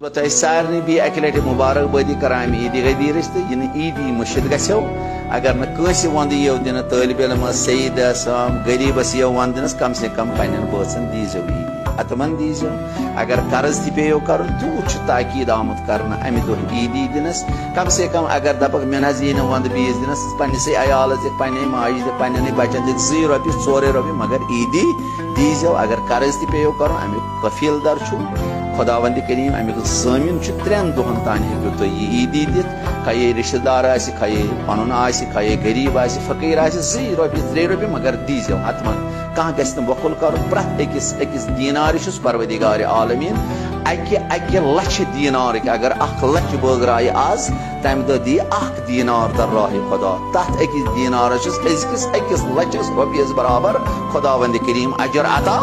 تہ سارے بی اکہ لٹہ مبارکبادی کران عید غدیر تو یہ عیدی مشد گھو اگر نس وند یہ دن طالب علم سعید غریبس یہ وند دنس کم سے کم پن بچن دیزو عیدی اتمن دیزو اگر قرض تہ پیو کر تیوت تاکید آمت کرنا امہ دہ عیدی دنس کم سے کم اگر دپک مے نہ یہ وند بیس دنس پنسے عیالس دک پنہ ماجہ دک پنن بچن دک 2 رۄپیہِ 4 رۄپیہِ مگر عیدی دیزو اگر قرض تہ پیو کر امیک کفیل در چھو خداوند کریم امیک ضامن 3 دہن تان ہیکو تھی یہ عیدی دت کھے رشتہ دار کھے پن کھے غریب فقیر 2 رۄپیہِ 3 رۄپیہِ مگر دیزو حتمن کھانا گھس وقل کر پریت أکس دینار پروردگار عالمین اکہ لچھ دینار اگر 1 لچھ بٲگرایہِ آز تمہ دہ دی 1 دینار در راہ خدا تات أکس دینارس أکس لچھس رۄپیس برابر خداوند کریم اجر عطا